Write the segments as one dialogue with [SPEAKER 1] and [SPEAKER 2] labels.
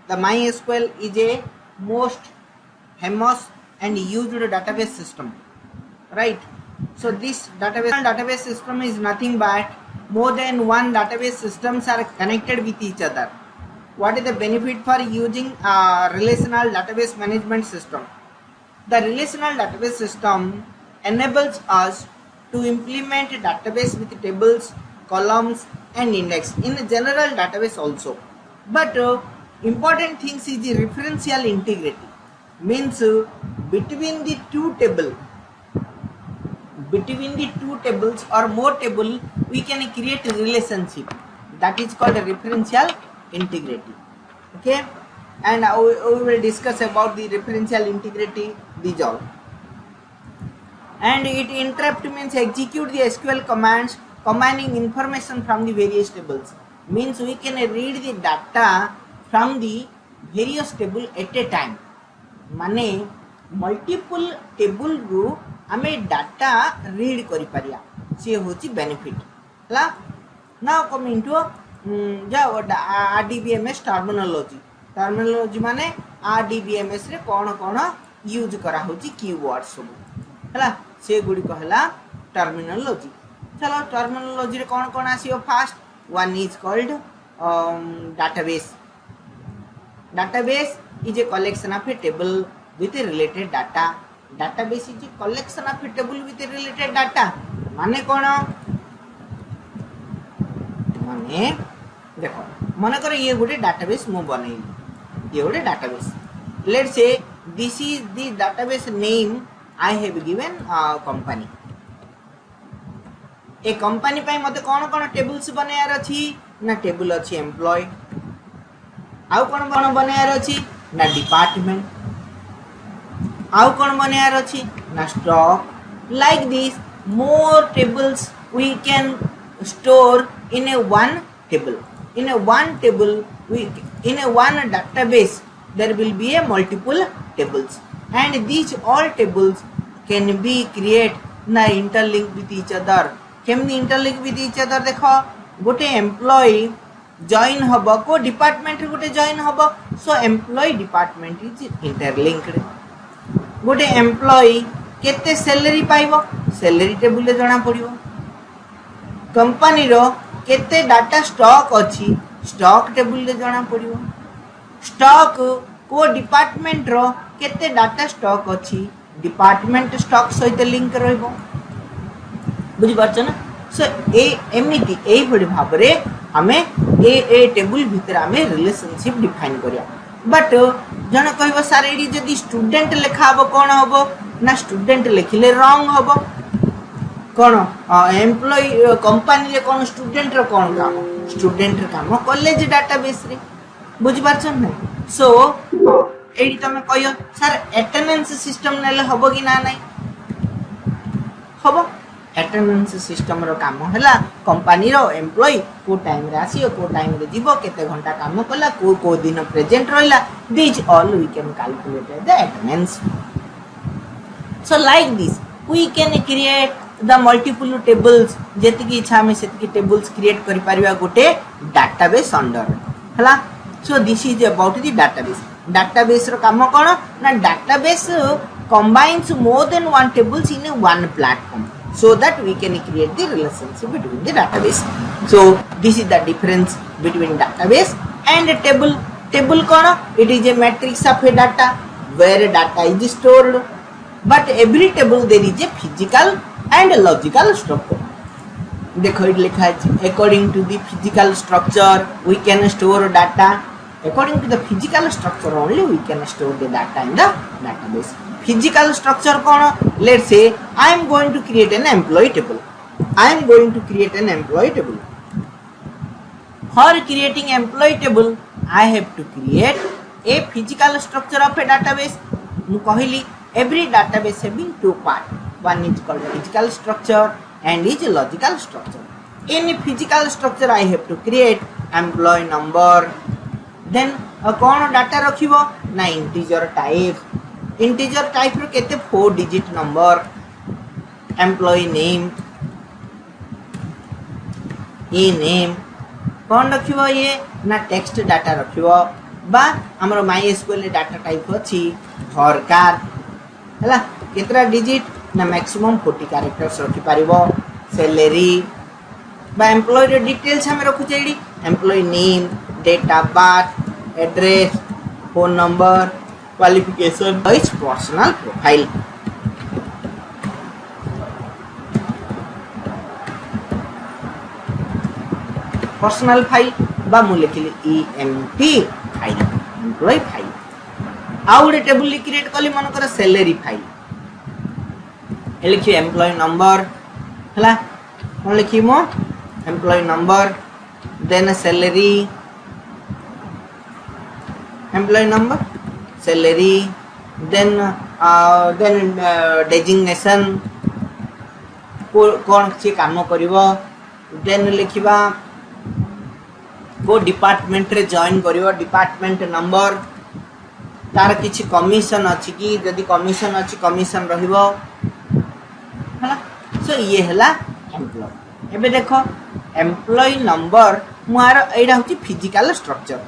[SPEAKER 1] The MySQL is a most famous and used database system, right? So this database system is nothing but more than one database systems are connected with each other. What is the benefit for using a relational database management system? The relational database system enables us to implement a database with tables, columns and index in a general database also. But important things is the referential integrity. Means between the two tables or more table, we can create a relationship. That is called a referential integrity. Okay, and we will discuss about the referential integrity, these all. And it interrupt means execute the SQL commands combining information from the various tables. Means we can read the data from the various table at a time. माने multiple table रू आमे data read करि परिया, से होची benefit हला. Now coming to जाओ RDBMS terminology माने आरडीबीएमएस रे कोन कोन यूज करा होची कीवर्ड सब हला, से गुडी कहला टर्मिनोलॉजी. चलो टर्मिनोलॉजी रे कोन कोन आसीयो. First one is called database is a collection of a table with a related data. Database is a collection of a table with a related data. माने कौन? माने देखो मन कर ये गोटे database मु बनेली, ये गोटे database. Let's say this is the database name I have given company. A company पाई मते कौन कौन टेबल्स बनायार अछि ना. टेबल अछि एम्प्लॉय, आउ कौन कौन बनायार अछि ना डिपार्टमेंट, आउ कौन बनायार अछि ना stock. Like this more tables we can store in a one table. In a one table, in a one database there will be a multiple tables, and these all tables can be create na interlink with each other. केमनी interlink with each other. देखो गोटे employ join हबो को department रे गोटे join हबो, सो employ department is interlinked. गोटे employ केते सैलरी पाइबो, सैलरी टेबल रे जणा पड़िबो. कंपनी रो केते डाटा स्टॉक अछि, स्टॉक टेबल रे जणा पड़िबो. स्टॉक को डिपार्टमेंट रो केते डाटा स्टॉक अछि, डिपार्टमेंट स्टॉक सहित लिंक रहइबो. बुझी पारछ ना. सो एमिति एई भडी भाबरे हमें ए टेबल भीतर हमें रिलेशनशिप डिफाइन करिया. बट जण कहबो सर एडी जदी स्टूडेंट लेखा हबो कोन हबो ना, स्टूडेंट लेखिले रॉन्ग हबो. कोन एम्प्लॉय कंपनी रे कोन स्टूडेंट रो कोन काम, स्टूडेंट रो काम कॉलेज डाटाबेस रे. बुझी पारछ ना. सो एडी तमे कहियो सर अटेंडेंस सिस्टम नेले हबो कि ना नाही हबो. अटेंडेंस सिस्टम रो काम हैला कंपनी रो एम्प्लॉय को टाइम रे आसीयो, को टाइम रे जीवो, केते घंटा काम कला, को दिन प्रेजेंट रहला. This all we can calculate the attendance. So like this we can create the multiple tables. जेति की इच्छा में सेति की टेबल्स क्रिएट करि परिबा गोटे डाटाबेस अंडर हैला. So this is about the database. Database रो काम कोन ना, database combines more than one tables in a one platform, so that we can create the relationship between the database. So this is the difference between database and a table. Table kono, it is a matrix of a data where data is stored, but every table there is a physical and a logical structure. देखो it लिखा है according to the physical structure we can store data. According to the physical structure only we can store the data in the database. Physical structure kono, let's say I am going to create an employee table. For creating employee table I have to create a physical structure of a database. mu kahili every database having two parts. One is called physical structure and is logical structure. In physical structure I have to create employee number, then kono data rakhibo na integer type. Integer type रो केते 4 digit number. Employee name, ये name कोन रखिबो, ये ना text data रखिबो बा हमर MySQL data type अछि भरकार हला केतरा डिजिट ना मैक्सिमम 40 कैरेक्टर्स रखि पारिबो सैलरी बा एम्प्लॉय रे डिटेल्स हम रखु छैडी employee name date of birth address phone number qualification is personal profile personal file बा मु लिखिली EMP फाइल एम्प्लॉय फाइल आउ गोटे टेबल क्रिएट कली मन कर सैलरी फाइल लिखि एम्प्लॉय नंबर हला कोन लिखि मो employee number then salary employee number salary then designation कौन से काम करिवो देन लिखिबा को डिपार्टमेंट रे जॉइन करिवो डिपार्टमेंट नंबर तार किछि कमीशन अछि कि यदि कमीशन अछि कमीशन रहिबो हला सो ये हला एम्प्लॉय एबे देखो एम्प्लॉय नंबर मुआर एडा होची फिजिकल स्ट्रक्चर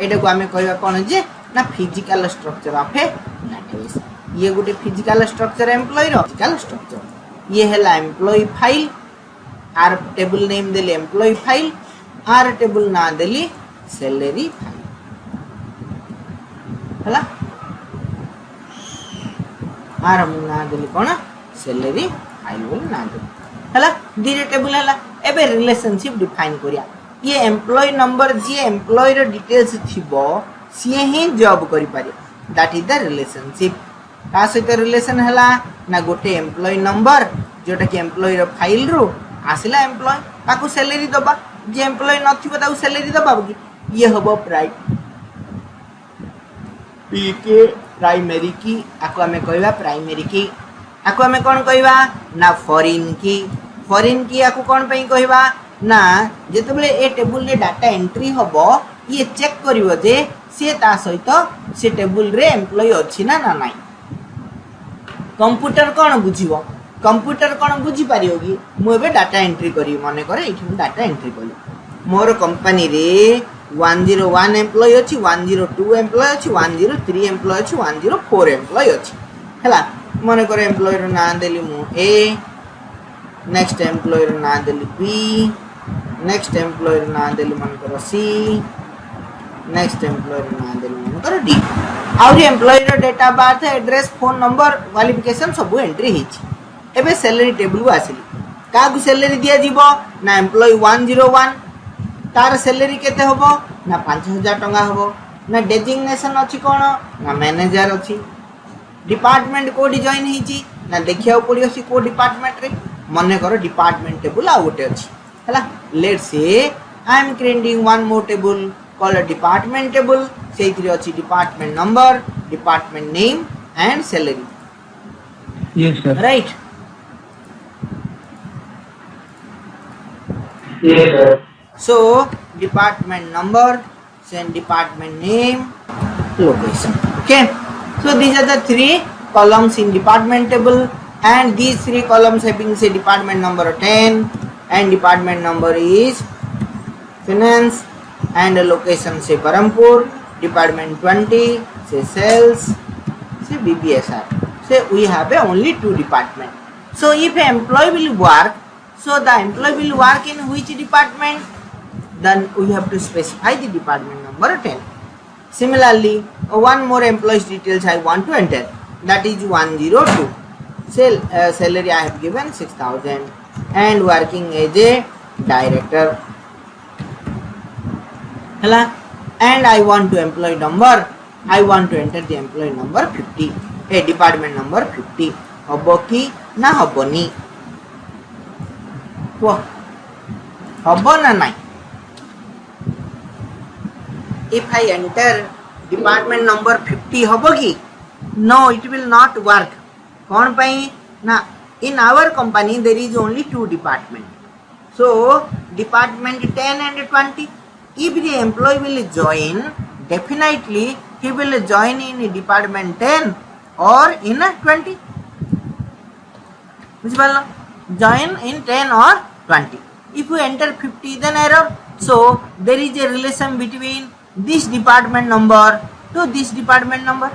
[SPEAKER 1] एडा को हमें कहबा कोन जे ना physical structure of a database ये गुटे फिजिकल स्ट्रक्चर एम्प्लॉय रो फिजिकल स्ट्रक्चर ये हला employ file or table name देले एम्प्लॉय फाइल आर टेबल ना देली सैलरी फाइल हला आर हम ना देली कोन सैलरी फाइल बोल ना दे हला दिरे टेबल हला एबे रिलेशनशिप डिफाइन करिया ये एम्प्लॉय नंबर जे एम्प्लॉय रो डिटेल्स थिबो सी ही जॉब करि पारे दैट इज द रिलेशनशिप का सहित रिलेशन हला ना गोटे एम्प्लॉय नंबर जोटा कि एम्प्लॉय रो फाइल रो आसिला एम्प्लॉय ताकू सैलरी दबा जे एम्प्लॉय नथिबो ताकू सैलरी दबा कि ये हबो पीके प्राइमरी की आको हमें कहबा प्राइमरी की आको हमें कोन कहबा ना फॉरेन की आको कोन पई कहबा ना जेतबले ए टेबल रे डाटा एंट्री हबो ये चेक करिवो जे से ता सहित से टेबल रे एम्प्लॉय अछि ना ना नाही कंप्यूटर कोन बुझिवो कंप्यूटर कोन बुझी पारियो कि मु एबे डाटा एंट्री करी माने करे एठी डाटा एंट्री करी मोर कंपनी रे 101 एम्प्लॉय अछि 102 एम्प्लॉय अछि 103 एम्प्लॉय अछि 104 एम्प्लॉय अछि हला माने करे एम्प्लॉय रो नाम देली मु ए नेक्स्ट एम्प्लॉय रो नाम देली बी नेक्स्ट एम्प्लॉय रो नाम देली मन करो सी नेक्स्ट एम्प्लॉय रो नाम देली मन करो डी आउरी एम्प्लॉय रो date of birth address phone number qualification सब एंट्री हिची एबे सैलरी टेबल को आसिली का को सैलरी दिया जीवो ना एम्प्लॉय 101 तार सैलरी केते होबो ना 5000 टंगा होबो ना डेजिग्नेशन अछि कोन ना मैनेजर अछि डिपार्टमेंट कोडी जॉइन हिची ना देखिया पड़ियो सी को डिपार्टमेंट रे मने करो डिपार्टमेंट टेबल आ गोटे अछि हला let's say I am creating one more table called department table सेइथिरे अछि department number department name and salary
[SPEAKER 2] yes sir
[SPEAKER 1] right
[SPEAKER 2] yes sir
[SPEAKER 1] so department number then department name location okay so these are the three columns in department table and these three columns having say department number 10 and department number is finance and location say Parampur department 20 say sales say BBSR say we have only two department so if an employee will work so the employee will work in which department then we have to specify the department number 10 similarly one more employee's details I want to enter that is 102 salary I have given 6000 and working as a director hela and I want to employee number I want to enter the employee number 50 a department number 50 hobo ki na hoboni hobo na nai if I enter department number 50 hobo ki no it will not work kon pai na in our company there is only two department so department 10 and 20 if the employee will join definitely he will join in department 10 or in 20 बुझ पालो join in 10 or 20 if you enter 50 then error So there is a relation between this department number to this department number.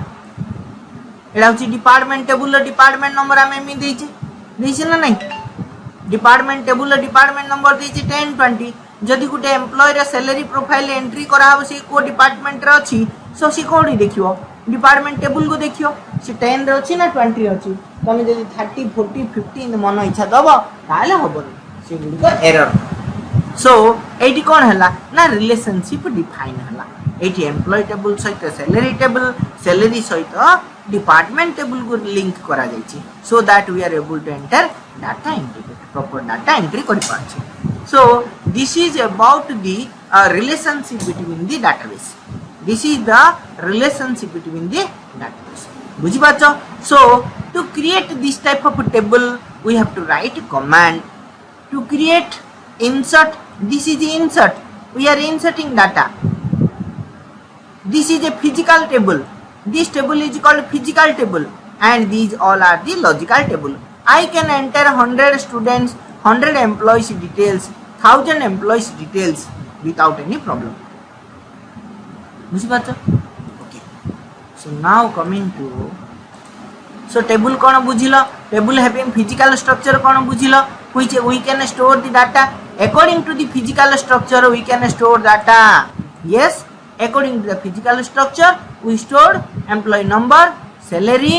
[SPEAKER 1] एटा हूँ department table department number आम M देचे ना नहीं department table department number देचे 10 20 जदि गोटे employer salary profile entry कराव से को department रे अछि सो सी कोडी देखियो डिपार्टमेंट टेबुल को देखियो से 10 रे अछि ना 20 रे अछि तमे जदि 30 40 50 मन इच्छा दबो ताले होबनी से गुडी को एरर सो एटी कोन हला ना रिलेशनशिप डिफाइन हला एटी एम्प्लॉय टेबल सहित सैलरी सहित डिपार्टमेंट टेबल को लिंक करा जायछि so that we are able to enter data entry proper data entry करि पाछे so this is about the relationship between the database this is the relationship between the database बुझि पाछो so to create this type of table we have to write command to create insert this is insert we are inserting data this is a physical table this table is called physical table and these all are the logical table I can enter 100 students 100 employees details 1000 employees details without any problem बुझी पाछो okay so now coming to so table cone बुझिलो table having physical structure cone बुझिलो which we can store the data according to the physical structure we can store data yes according to the physical structure we stored employee number salary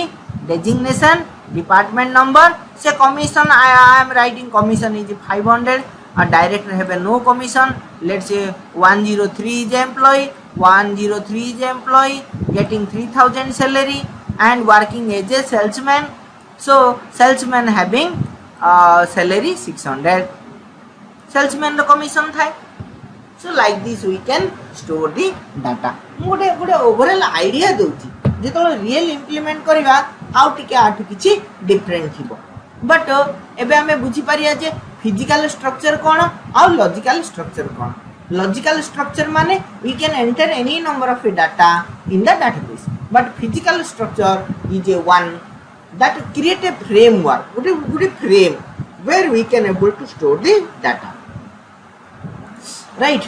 [SPEAKER 1] designation department number say commission I am writing commission is 500 a director have a no commission let's say 103 is employee 103 is employee getting 3000 salary and working as a salesman so salesman having salary 600 salesman commission थाए so like this we can store the data गोटे गोटे overall idea दोची जेतो real implement करबा आउ टिके आठु किछि different थिबो but एबे हमें बुझी पारिया जे फिजिकल स्ट्रक्चर कोन आउ लॉजिकल स्ट्रक्चर कोन लॉजिकल स्ट्रक्चर माने we can enter any number of data in the database but physical structure is a one that create a framework good frame where we can able to store the data right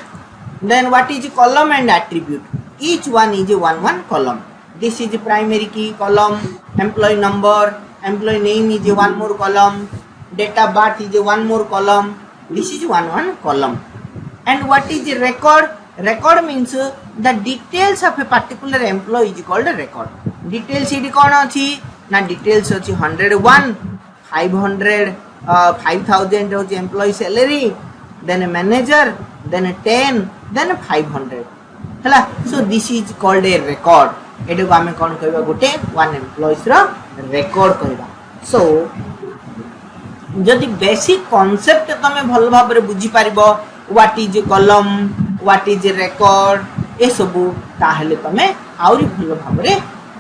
[SPEAKER 1] then what is column and attribute each one is a one column this is primary key column employee number employee name is a one more column date of birth is a one more column this is one column and what is the record means the details of a particular employee is called a record details it कोन अछि ना details अछि 101 500 5000 होछि employee salary then a manager then a 10 then a 500 हला so this is called a record एडो आमे कोन कहबा गोटे one employees रो record कहबा so जदि बेसिक कांसेप्ट तमे भल भाबरे बुझी पारिबो what is column what is record ए सबु ताहले तमे आउरी भल भाबरे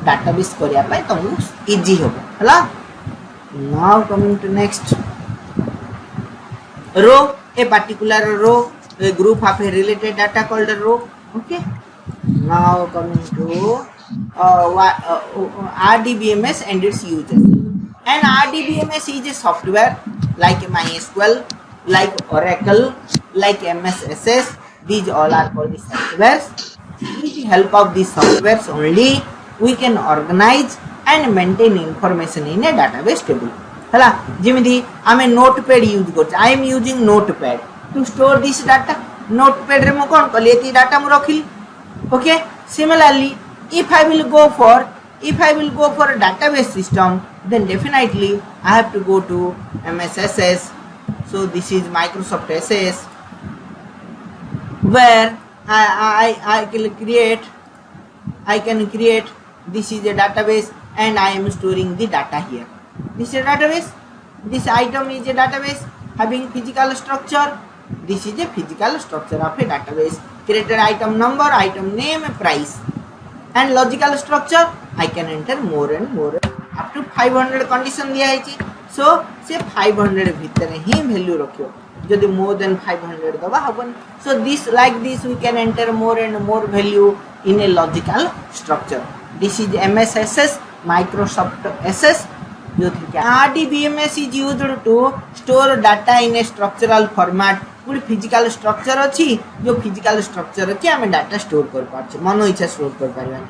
[SPEAKER 1] डाटाबेस करिया पय तमु इजी होबो हला now coming to next row a particular row a group of a related data called a row okay now coming to RDBMS and its uses and RDBMS is a software like MySQL like Oracle like MSSS these all are called the softwares with the help of these softwares only we can organize and maintain information in a database table हला जेमिति आमे notepad use करछ I am using notepad to store this data notepad रे म कोन कली एती data म रखिल okay similarly if I will go for a database system then definitely I have to go to MSSS so this is Microsoft SS where I can create this is a database and I am storing the data here this is a database this item is a database having physical structure this is a physical structure of a database created item number item name price and logical structure I can enter more and more up to 500 condition दिया है so से 500 भीतर ही value रखियो जदि more than 500 दबा हबन so this like this we can enter more and more value in a logical structure this is MSSS Microsoft SS RDBMS is used to store data in a structural format गोटे physical structure अच्छी जो physical structure अच्छी आम data store कर पार्छ मन इच्छा store कर पार्बानी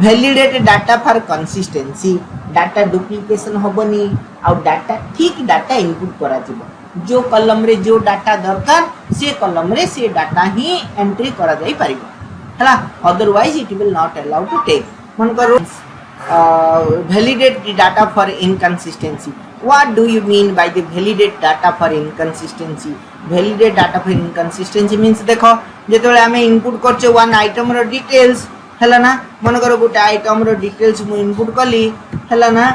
[SPEAKER 1] validate data for consistency data duplication हेनी आउ डाटा ठीक डाटा इनपुट करा जो कलम रे जो डाटा दरकार से कलम रे से डाटा ही एंट्री करा जाई परिबो हला otherwise it will not allow to take मन करो validate the data for inconsistency. What do you mean by the validate data for inconsistency? Validate data for inconsistency means देखो जेतबेले आमे इनपुट करछे वन आइटम रो details हला ना मन करो गोटे आइटम रो डिटेल्स मु इनपुट कली हला ना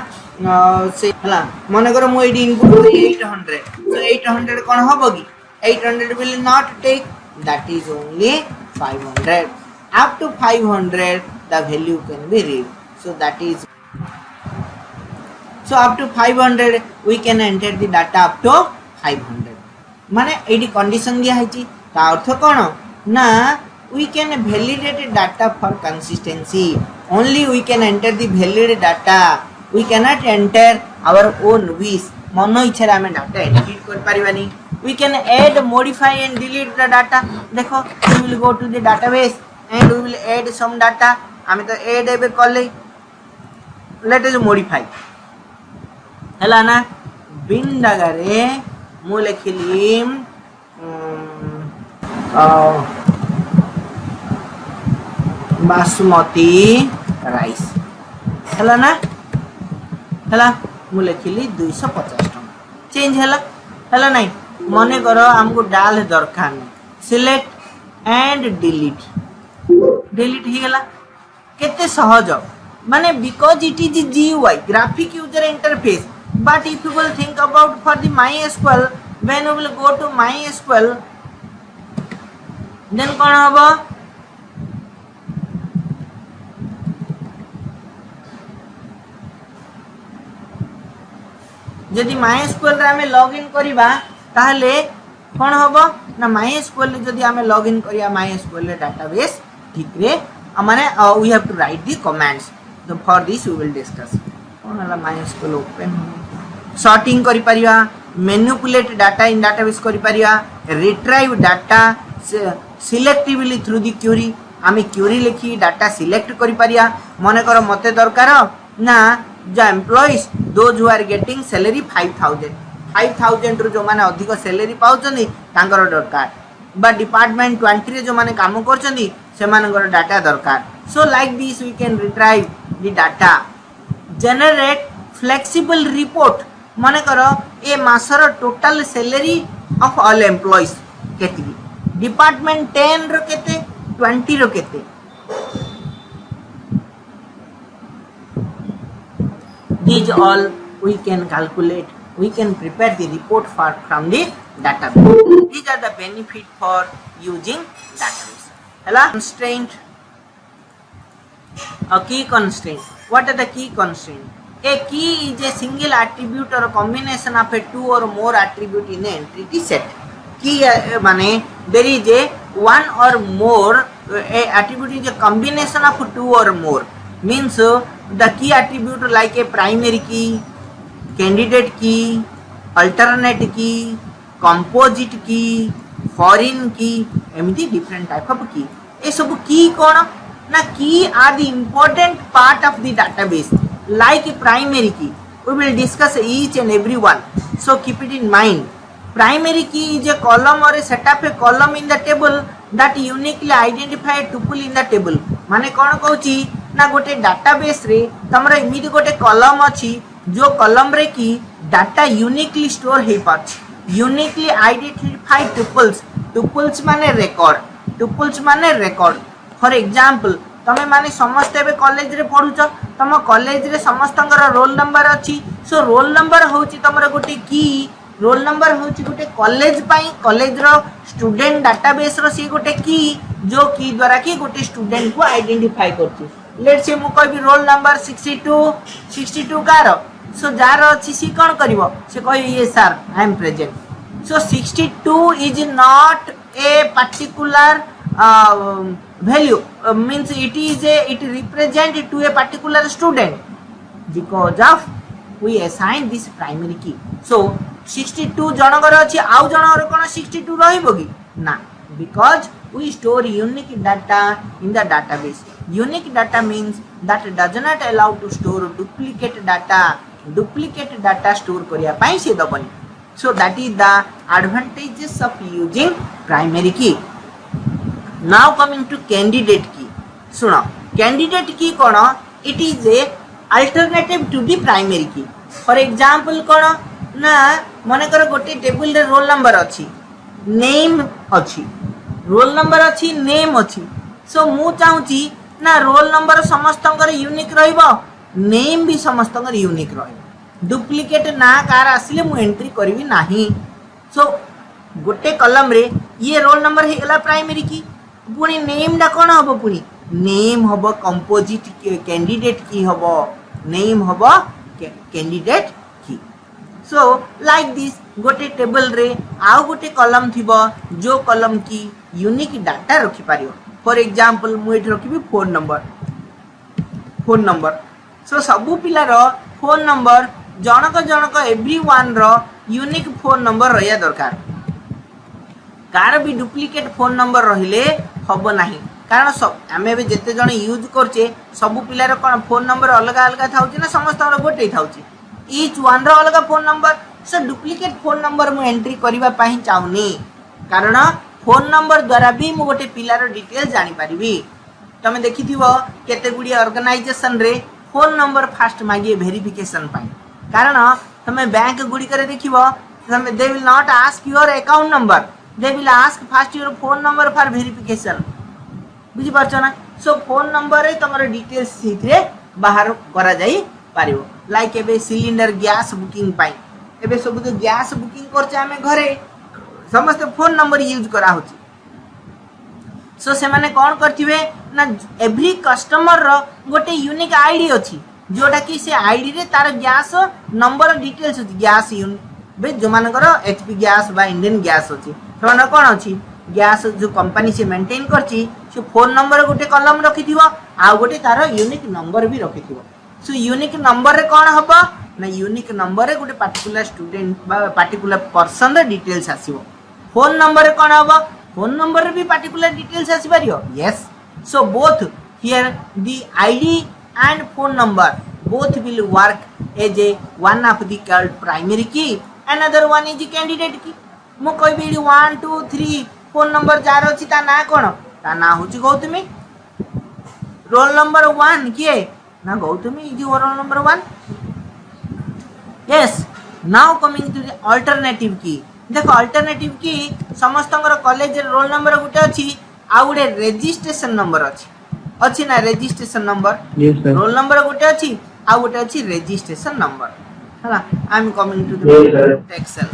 [SPEAKER 1] से हला मन करो मु एडी इनपुट कली 800 so 800 कोन हबो की 800 will not take that is only 500 up to 500 the value can be read. So that is so up to 500 we can enter the data up to 500 माने एडी कंडीशन दिया है ता अर्थ कोन ना we can validate data for consistency only we can enter the valid data we cannot enter our own wish मन इच्छा रे हमें data edit कर परिबानी we can add modify and delete the data देखो we will go to the database and we will add some data हमें तो add एबे करले let us modify हला ना बिन डगरे मु लिखली बासमती राइस हला ना हला मु लिखली 250 टका चेंज हला नहीं मने करो हमको डाल दरकार नहीं सिलेक्ट एंड डिलीट ही गला केते सहज माने because it is GUI graphic user interface but if you will think about for the MySQL when you will go to MySQL then कौन होगा यदि MySQL रे हमें लॉगिन करिबा ताहले कौन होगा ना MySQL रे यदि हमें लॉगिन करिया MySQL रे डाटाबेस ठीक रे माने we have to write the commands. So for this we will discuss. कौन वाला MySQL open sorting करी परिया manipulate data in database करी परिया retrieve data selectively through the query आमे query लिखी डाटा सिलेक्ट करी परिया मने करो मते दरकार ना जो employees those who are getting salary 5000 रु जो माने अधिक सैलरी पाउचंदी तांकर दरकार बा डिपार्टमेंट 20 रे जो माने काम करचंदी से मानकर डाटा दरकार so like this we can retrieve the data generate flexible report माने करो ए मासर total salary of all employees केती डिपार्टमेंट 10 रो केते 20 रो केते these all we can calculate we can prepare the report from the database these are the benefit for using database hela constraint a key constraint what are the key constraint a key is a single attribute or a combination of a two or more attribute in an entity set key mane there is a one or more a attribute is a combination of two or more means the key attribute like a primary key candidate key alternate key composite key foreign key एमती different type of key ए सब key कौन ना key are the important part of the database like primary key we will discuss each and every one so keep it in mind primary key is a column or a set of a column in the table that uniquely identify a tuple in the table माने कौन कहूची ना गोटे database रे तमरा इमिति गोटे column अछि जो column रे की डाटा यूनिकली स्टोर हे पाछ यूनिकली आइडेंटिफाई टुपल्स माने रेकॉर्ड फॉर एग्जांपल तमे माने समस्त एबे कॉलेज रे पढुछ तम कॉलेज रे समस्तंगर रोल नंबर अछि सो रोल नंबर होची तमरा गोटे की रोल नंबर होची गोटे कॉलेज पाई कॉलेज रो स्टूडेंट डाटाबेस रो सी गोटे की जो की द्वारा की गोटे स्टूडेंट को आइडेंटिफाई करछि लेट्स से मु कहबी रोल नंबर 62 कार सो जार अछि सी कोन करबो से कहबी ये sir I am present so 62 is not a particular value means it represent to a particular student because of we assign this primary key so 62 जनकर अछि आउ जनकर कोन 62 रहइबो कि ना because we store unique data in the database. Unique data means that does not allow to store duplicate data. Duplicate data store करिया पाई से दबनी. So that is the advantages of using primary key. Now coming to candidate key. सुनो candidate key cone it is a alternative to the primary key. For example कोन ना मने कर गोटे table रे roll number अछि name अछि roll number अछि name अछि सो मु चाहूची ना रोल नंबर समस्तंकर यूनिक रहइबो नेम भी समस्तंकर यूनिक रहइबो डुप्लीकेट ना कार आसिले मु एंट्री करबी नाही सो गोटे कॉलम रे ये रोल नंबर हे गला प्राइमरी की पुनी नेम डा कोन हबो पुनी नेम हबो कंपोजिट कैंडिडेट की हबो नेम हबो कैंडिडेट की सो लाइक दिस गोटे टेबल रे आउ गोटे कॉलम थिबो जो कॉलम की यूनिक डाटा रखि पारियो फॉर एग्जांपल मु एठ रखिबी फोन नंबर सो सबु पिला रो फोन नंबर जनक एवरीवन रो यूनिक फोन नंबर रहया दरकार कार भी डुप्लीकेट फोन नंबर रहिले हबो नाही कारण सब आमे भी जते जण यूज करचे सबु पिला रो कोन फोन नंबर अलग अलग थाउची ना समस्त रो गोटे थाउची ईच वन रो अलग phone number so duplicate phone number मु एंट्री करबा पाही चाउनी कारण फोन नंबर द्वारा भी मु गोटे पिलार डिटेल जानी पारिबी तमे देखिथिबो केते गुडी ऑर्गेनाइजेशन रे फोन नंबर फास्ट मागिए वेरिफिकेशन पाई कारण तमे बैंक गुडी करे देखिबो तमे they will not ask your account number they will ask fast your phone number for verification बुझी परछ ना सो फोन नंबर रे तमरो डिटेल्स सीधे बाहर करा जाई पारिबो लाइक एबे सिलिंडर गैस बुकिंग पाई एबे सब जो गैस बुकिंग करछे हमें घरे समस्त फोन नंबर यूज करा होची सो से माने कोन करथिबे ना एवरी कस्टमर रो गोटे यूनिक आईडी अछि जोटा कि से आईडी रे तार गैस नंबर डिटेल्स अछि गैस यून बे जो मानकर एचपी गैस बा इंडियन गैस अछि तो कोन अछि गैस जो कंपनी से मेंटेन करछि से फोन नंबर गोटे कॉलम रखिथिबो आ गोटे तार यूनिक नंबर भी रखिथिबो सो यूनिक नंबर रे कोन हबो ना यूनिक नंबर रे गोटे पर्टिकुलर स्टूडेंट बा पर्टिकुलर पर्सन रे डिटेल्स आसीबो फोन नंबर रे कोन हबो फोन नंबर रे भी पर्टिकुलर डिटेल्स आसी पारियो yes so both here the ID and phone number both will work as a one of the called primary key another one is the candidate key मु कहबी 1 2 3 phone number jar अछि ता ना कोन ता ना होची गौतमी रोल नंबर 1 किए ना Gautami is roll number 1 yes now coming to the alternative key देखो अल्टरनेटिव की समस्तंगर कॉलेज रोल नंबर गुटे अछि आ गुटे रजिस्ट्रेशन नंबर अछि ना रजिस्ट्रेशन नंबर रोल नंबर गुटे अछि आ गुटे अछि रजिस्ट्रेशन नंबर हला I am coming to the टेक्सल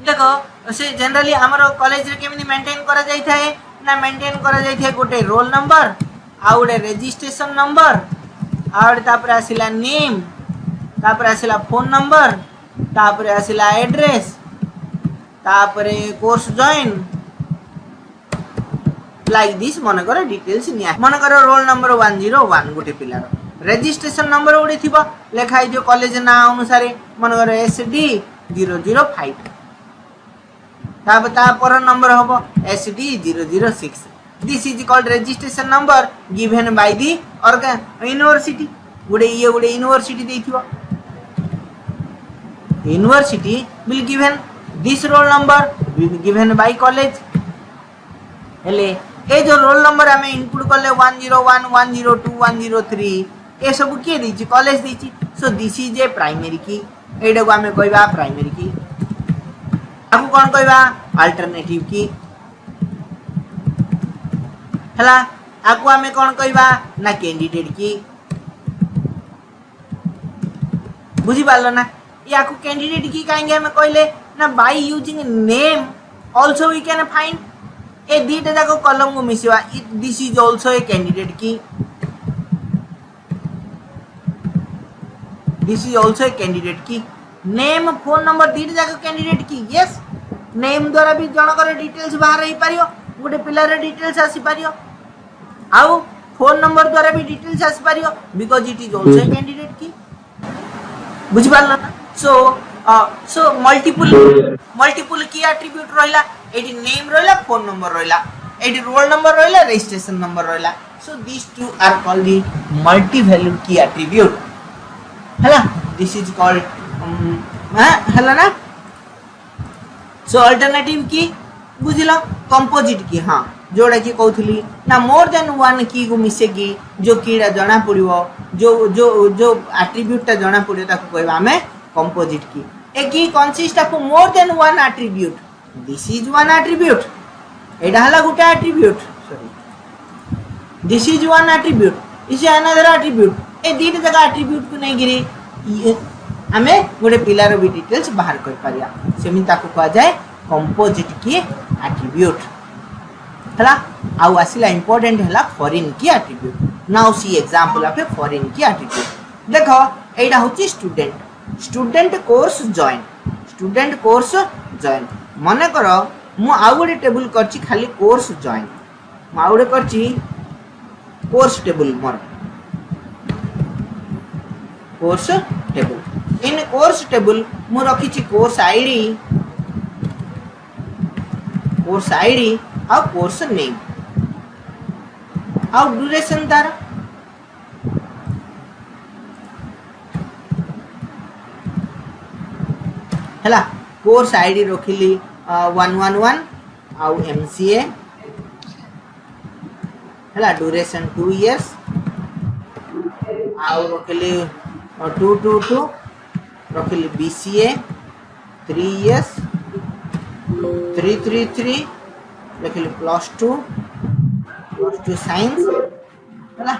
[SPEAKER 1] देखो से जनरली हमरो कॉलेज रे केमनी मेंटेन करा जाई थाए ना मेंटेन करा जाई थाए गुटे रोल नंबर आ गुटे रजिस्ट्रेशन नंबर और तापर आसिला नेम तापर आसिला फोन नंबर तापर आसिला एड्रेस तापर कोर्स जॉइन लाइक दिस मन कर डिटेल्स निया मन कर रोल नंबर 101 गोटे पिलार रजिस्ट्रेशन नंबर ओडी थिबो लेखाई दियो कॉलेज ना अनुसार मन कर एसडी 005 तापर नंबर हबो SD 006 this is called registration number given by the university गुडे university देथिबो university will given this roll number will be given by college हेले ए जो रोल नंबर हमें इनपुट करले 101 102 103 ए सब के दिछि कॉलेज दिछि so this is a primary key एडा को हमें कहबा प्राइमरी की आपको कोन कहबा अल्टरनेटिव की हला आपको हमें कोन कहबा ना कैंडिडेट की बुझी पालो ना या को कैंडिडेट की कहेंगे हमें कहले ना by using name also we can find a दीटा जाको कॉलम को मिसिवा this is also a candidate key this is also a candidate key name phone number दीटा जाको कैंडिडेट की यस नेम द्वारा भी जनकर डिटेल्स बाहर ही पारियो गोटे पिलार डिटेल्स आसी पारियो आउ फोन नंबर द्वारा भी डिटेल्स आसी पारियो because it is also a candidate key बुझि पारला ना so so multiple key attribute रहला एटी नेम रहला फोन नंबर रहला एटी रोल नंबर रहला रजिस्ट्रेशन नंबर रहला so this two are called the multi valued key attribute हला दिस इज कॉल्ड हला ना सो अल्टरनेटिव की बुझिला कंपोजिट की हां जोड़ा की कहउथली ना मोर देन वन की को मिसे की जो कीड़ा जणा पड़िवो जो जो जो एट्रिब्यूट ता जणा पड़ियो ताको कहबा हमें composite key a key consist of more than one attribute this is one attribute एडा हला गुटा attribute sorry this is one attribute is another attribute ए दीट जगह एट्रिब्यूट को नहीं गिरी हमें गोटे पिलार भी डिटेल्स बाहर कर पारिया सेमी ताको कहा जाए कंपोजिट की एट्रिब्यूट हला आउ आसिला इंपोर्टेंट हला फॉरेन की attribute now see example of a foreign की एट्रिब्यूट देखो एडा होची स्टूडेंट कोर्स जॉइन मने करो मु आउ गोटे टेबल करची खाली कोर्स जॉइन मु आउ गोटे करची course table more course table इन कोर्स टेबल मु रखी कोर्स आईडी और कोर्स नेम और ड्यूरेशन तार हला कोर्स आईडी रखिली 111 आउ एमसीए हला ड्यूरेशन 2 इयर्स आउ रखिली 222 रखिली बीसीए 3 इयर्स 333 रखिली +2 साइंस हला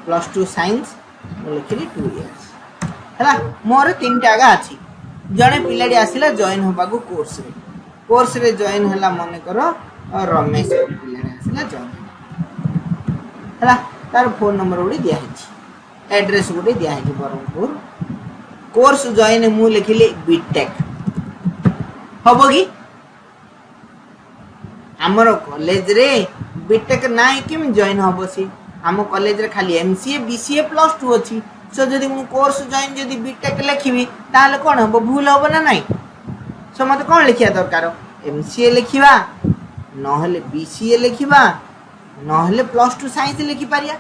[SPEAKER 1] +2 साइंस लिखिली 2 इयर्स हला मोर तीन टागा अछि जने पिलाडी आसिला जॉइन होबा को कोर्स रे जॉइन हला मने करो रमेश पिलाडी आसिला जॉइन हला तार फोन नंबर उडी दिया है एड्रेस उडी दिया है बरमपुर कोर्स जॉइन मु लिखिली बीटेक हबो की हमरो कॉलेज रे बीटेक नाइ किम जॉइन हबो सी हम कॉलेज रे खाली एमसीए बीसीए +2 अछि सो जदी मु कोर्स जॉइन जदी बीटेक लिखिबी ताले कोन हबो भूल हबो ना नाही सो मते कोन लिखिया दरकार एमसीए लिखिबा नहले बीसीए लिखिबा नहले +2 साइंस लिखि पारिया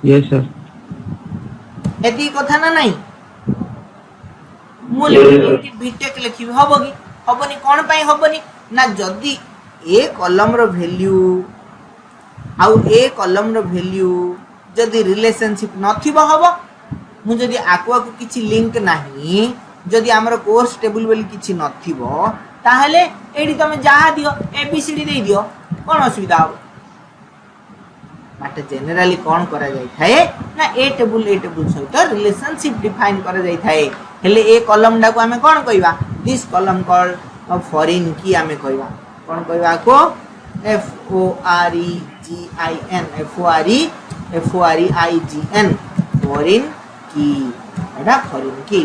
[SPEAKER 2] यस सर
[SPEAKER 1] एती कथा ना नाही मु लिखि बीटेक लिखिबी हबो की हबनी कोन पई हबनी ना जदी ए कॉलम रो वैल्यू आउ ए कॉलम रो वैल्यू जदी रिलेशनशिप नथिबो हबो मु जदी आकुआ को किछि लिंक नाही जदी हमर कोर्स टेबल बेली किछि नथिबो ताहले एडी तमे जहा दियो एबीसीडी दे दियो कोन असुविधा हो बट जनरली कोन करा जाय थाए ना ए टेबल सहित रिलेशनशिप डिफाइन करा जाय थाए हेले ए कॉलम डा को हमें कोन कहबा दिस कॉलम कॉल्ड फॉरेन की हमें कहबा कोन कहबा को FOREIGN फॉरेन की एडा फॉरेन की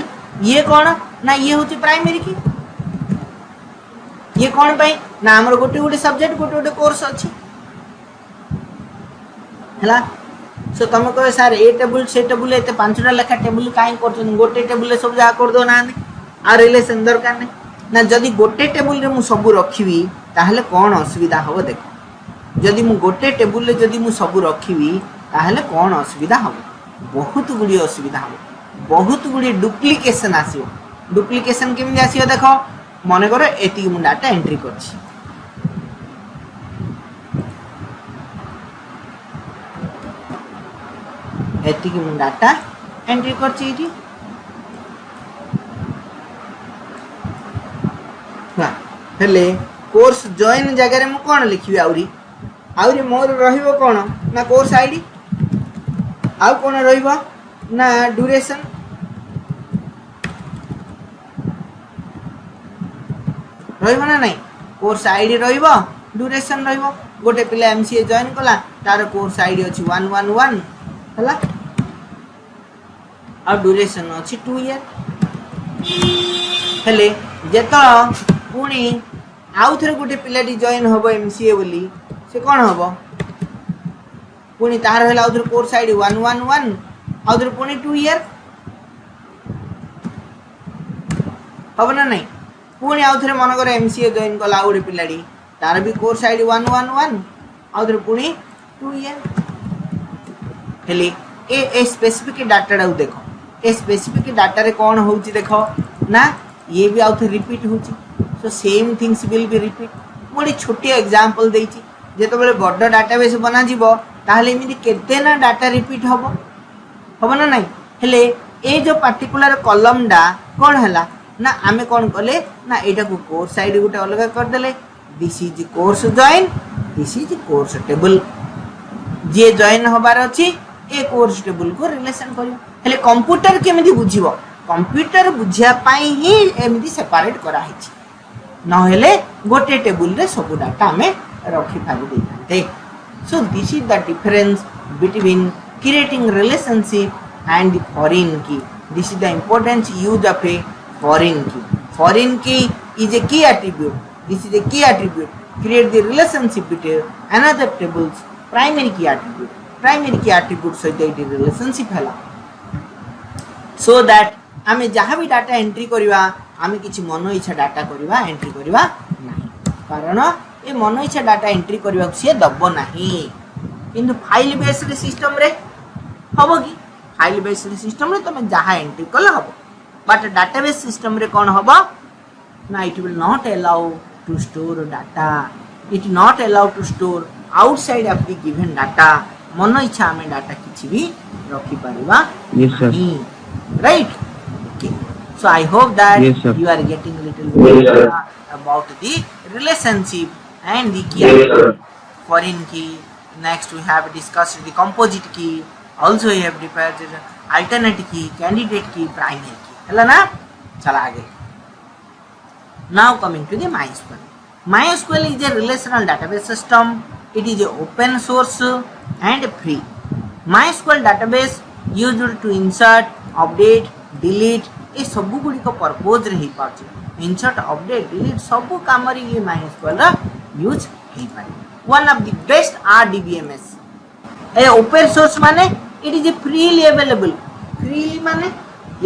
[SPEAKER 1] ये कौन ना ये होची प्राइमरी की ये कौन पई ना हमर गोटे सब्जेक्ट गोटे कोर्स अछि हला सो तुम कहे सर ए टेबल से टेबल एते पांचटा लेखा टेबल काई करछन गोटे टेबल सब जा कर दो ना आ रिलेशन दरकार नै ना जदी गोटे टेबल रे मु सब रखिबी ताहले कोन असुविधा हो देखो जदी मु गोटे टेबल रे जदी मु सब रखिबी ताहले कोन असुविधा हो बहुत गुडी असुविधा हो बहुत गुडी डुप्लीकेशन आसीओ डुप्लीकेशन केमि आसीओ देखो मने करो एती मु डाटा एंट्री करछि एती कि मु डाटा एंट्री करछि इटी हां हेले कोर्स जॉइन जगह रे मु कोन लिखिबी आउरी मोर रहिबो कोन ना कोर्स आईडी आउ कोन रहिबो ना ड्यूरेशन रहिबो ना नहीं कोर्स आईडी रहिबो ड्यूरेशन रहिबो गोटे पिला एमसीए जॉइन कला तार कोर्स आईडी अछि 111 हला आ ड्यूरेशन अछि 2 इयर हेले जेतो पुणी आउ थरे गोटे पिलाटी जॉइन होबो एमसीए बोली से कोन होबो पुणी तार होला आउथर कोर्स आईडी 111 आउथर पुणी 2 ईयर हब ना नहीं पुणी आउथरे मन कर एमसीए जॉइन कला गोटे पिलाडी तार भी कोर्स आईडी 111 आउथरे पुणी 2 ईयर हेली ए स्पेसिफिक डाटा डाउ देखो ए स्पेसिफिक डाटा रे कौन होउची देखो ना ये भी आउथरे रिपीट होउची so same things will be repeat मोडी छोटी एग्जांपल देइची जेतो बेले बड़ डाटाबेस बना जीवो ताहले एमिति केते ना डाटा रिपीट हबो ना नहीं हेले ए जो पर्टिकुलर कॉलम डा कोन हला ना आमे कोन कले ना एटा को कोर्स आईडी गुटे अलग कर देले this is course join this is course table J join हबार अछि ए कोर्स टेबल को रिलेशन करियो हेले कंप्यूटर केमिति बुझिबो कंप्यूटर बुझिया पाई ही एमिति सेपरेट करा हिची न हेले गोटे टेबल रे सब डाटा हमें रखी पारि देते so this is the difference between creating relationship and the foreign key this is the importance use of a foreign key is a key attribute this is a key attribute create the relationship between another tables primary key attribute सहित eighty relationship हला so that आमे जहाँ भी data entry करिवा आमे किछि मन इच्छा data करिवा entry करिवा नाही कारण ए मन इच्छा डाटा एंट्री करिवा से दबो नाही किंतु फाइल बेस्ड सिस्टम रे हबो की फाइल बेस्ड सिस्टम रे तमे जहाँ एंट्री कल हबो बट डाटाबेस सिस्टम रे कोन हबो ना it will not allow to store data it not allowed to store outside of the given data मन इच्छा हमें डाटा किछि भी रखी परिबा
[SPEAKER 2] yes sir
[SPEAKER 1] right okay so I hope that
[SPEAKER 2] yes,
[SPEAKER 1] you are getting little bit about the relationship and the key foreign key next we have discussed the composite key also we have prepared alternate key candidate key primary key हला ना चला आगे Now coming to the MySQL. MySQL is a relational database system. It is a open source and free. MySQL database used to insert, update, delete ये सबु गुडी को purpose रे ही पाछ insert, update, delete सबु काम रे ये MySQL रा यूज ही पारे. One of the best RDBMS. A open source माने it is a freely available. Freely माने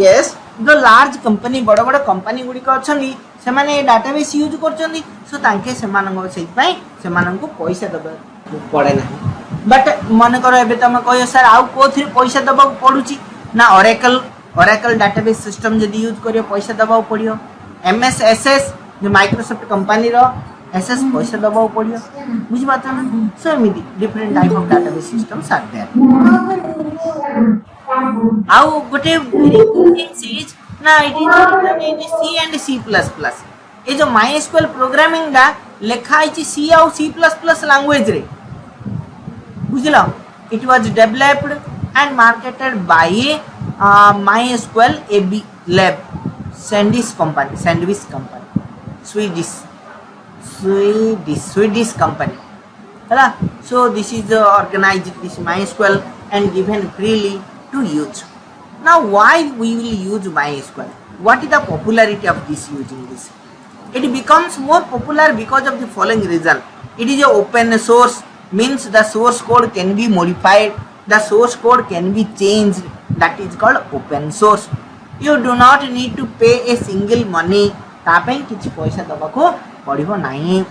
[SPEAKER 1] yes जो लार्ज कंपनी बड़ बड़ कंपनी गुडी को अछनी से माने डाटाबेस यूज करछनी सो तांके से मानन से पई से मानन को पैसा दबा पड़े ना बट मन करो एबे तमे कहियो सर आउ कोथि पैसा दबा पडुची ना ओरेकल डाटाबेस सिस्टम जदी यूज करियो पैसा दबा पड़ियो एमएस एसएस जो माइक्रोसॉफ्ट कंपनी रो एसएस पैसा दबा पड़ियो बुझ बात ना सो एमिदी different type of database systems are there आउ गोटे वेरी थिंग्स इज ना it is C and C plus plus ये जो MySQL प्रोग्रामिंग दा लेखा है सी और सी प्लस प्लस लैंग्वेज रे बुझलो it was developed and marketed bye MySQL AB lab Sandwich company Swedish company हला so this is organized this MySQL and given freely to use. Now why we will use MySQL? What is the popularity of this using this? It becomes more popular because of the following reason. It is a open source means the source code can be modified, the source code can be changed. That is called open source. You do not need to pay a single money. तापे किछि पैसा दबाको पड़िबो नाही.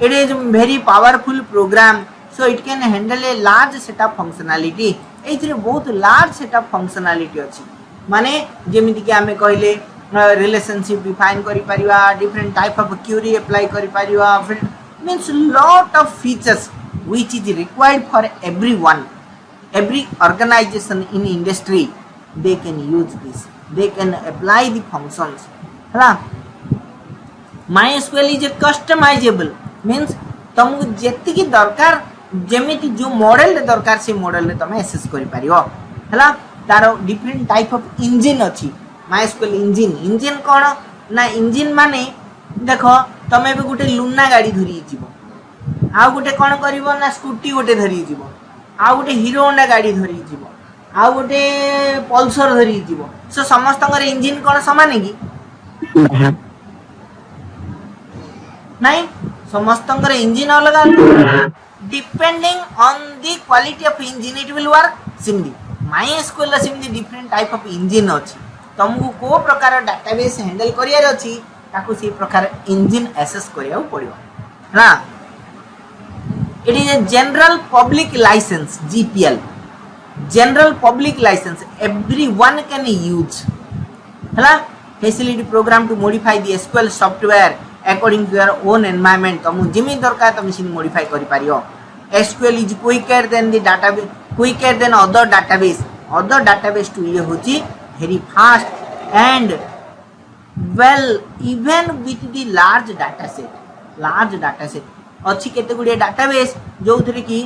[SPEAKER 1] It is very powerful program so it can handle a large set of functionality. एथरे बहुत large set of functionality अछि माने जेमिति कि हमें कहले रिलेशनशिप डिफाइन करि परिवा different type of query apply करि परिवा means lot of features which is required for everyone every organization in industry they can use this, they can apply the functions हला MySQL is a customizable means तुमको जेति की दरकार जेमिति जो model रे दरकार से मॉडल रे तमे एक्सेस करि पारियो हला तारो डिफरेंट टाइप ऑफ इंजन अछि MySQL इंजन कोन ना इंजन माने देखो तमे भी गुटे लुना गाड़ी धरि जीवो आ गुटे कोन करिवो ना स्कूटी गुटे धरि जीवो आ गुटे हीरो होंडा गाड़ी धरि जीवो आ गुटे पल्सर धरि जीवो सो समस्तंगर इंजन कोन समान है की नहीं समस्तंकर इंजिन अलग depending on the quality of engine it will work similarly MySQL similarly different type of engine अछि तुमको को प्रकार डाटाबेस हैंडल करियार अछि ताको से प्रकार इंजिन एक्सेस करिया पड़ियो ना it is a general public licence GPL general public license everyone can use हला facility program to modify the SQL software according to your own environment तुम जिमी दरकार तुम सिन modify करि पारियो SQL is quicker than the database quicker than other database to ये होची very fast and well even with the large data set अच्छी केते गुडी database जो थरे की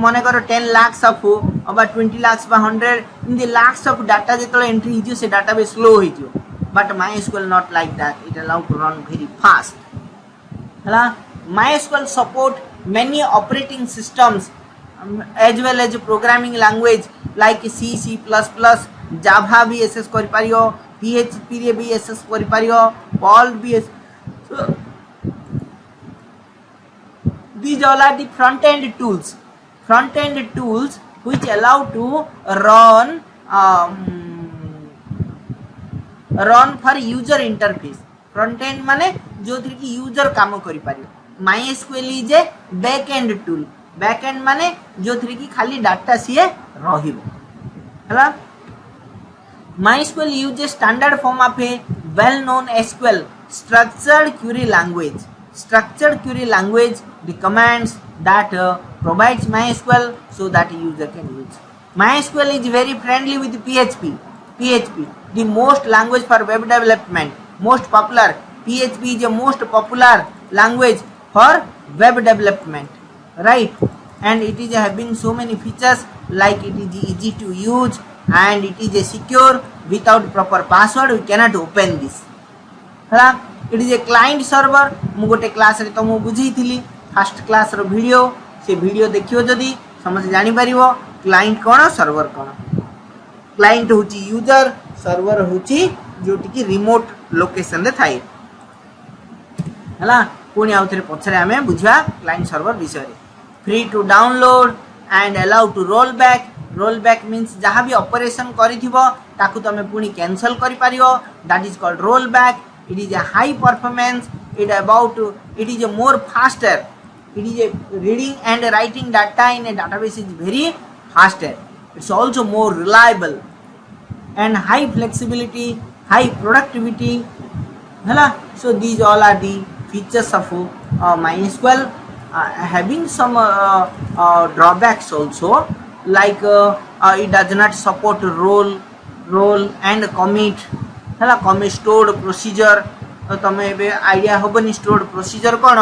[SPEAKER 1] मने करो 10 lakhs of about 20 lakhs by 100 in the lakhs of data जेतलो एंट्री हिजो से डाटाबेस स्लो हिजो but MySQL not like that it allow to run very fast हला MySQL support many operating systems as well as programming language like C Java भी access करि पारियो PHP रे भी access करि पारियो Perl भी these all are the front-end tools which allow to run for user interface front-end माने जो थी कि user काम करि पारियो MySQL is a back-end tool back-end माने जो थी कि खाली डाटा सिए रहिबो हला MySQL uses standard form of a well-known SQL structured query language the commands that provides MySQL so that a user can use. MySQL is very friendly with PHP, the most language for web development, most popular. PHP is the most popular language for web development, right? And it is having so many features like it is easy to use and it is secure without proper password. We cannot open this. It is a client server मु गोटे class रे तो मु बुझी थिली first class रो video से video देखियो जदी समझ जानि परिवो क्लाइंट कोन सर्वर कोन क्लाइंट होची यूजर सर्वर होची जोटी की रिमोट लोकेशन रे थाई हला पुनी आउथरे पछरे हमें बुझवा क्लाइंट सर्वर विषय रे free to download and allow to roll back means जहां भी ऑपरेशन करिथिबो ताकू तमे पुनी कैंसिल करि पारियो that is called roll back it is a high performance it is a more faster it is a reading and writing data in a database is very faster it's also more reliable and high flexibility high productivity hala so these all are the features of MySQL having some drawbacks also like it does not support role and commit हला कमी stored procedure तो तमे बे idea होबनी stored procedure कोन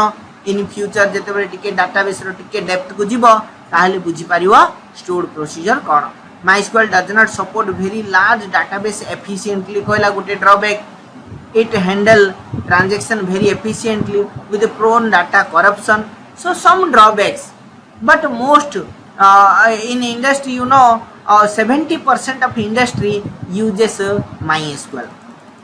[SPEAKER 1] in future जते बे टिके डाटाबेस रो टिके डेप्थ को जीवो ताहले बुझी पारिवो स्टोर्ड प्रोसीजर कोन MySQL does not support very large database efficiently कोइला गुटे drawback it handle transaction very efficiently with prone data corruption so some drawbacks but most in industry 70% of industry uses MySQL.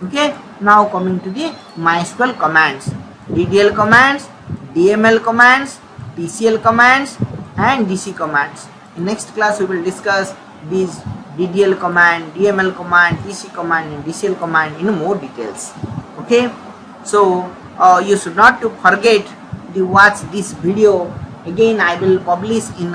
[SPEAKER 1] Okay, now coming to the MySQL commands, DDL commands, DML commands, TCL commands and DC commands. In next class we will discuss these DDL command, DML command, TC command and DCL command in more details. Okay, so you should not to forget to watch this video again. I will publish in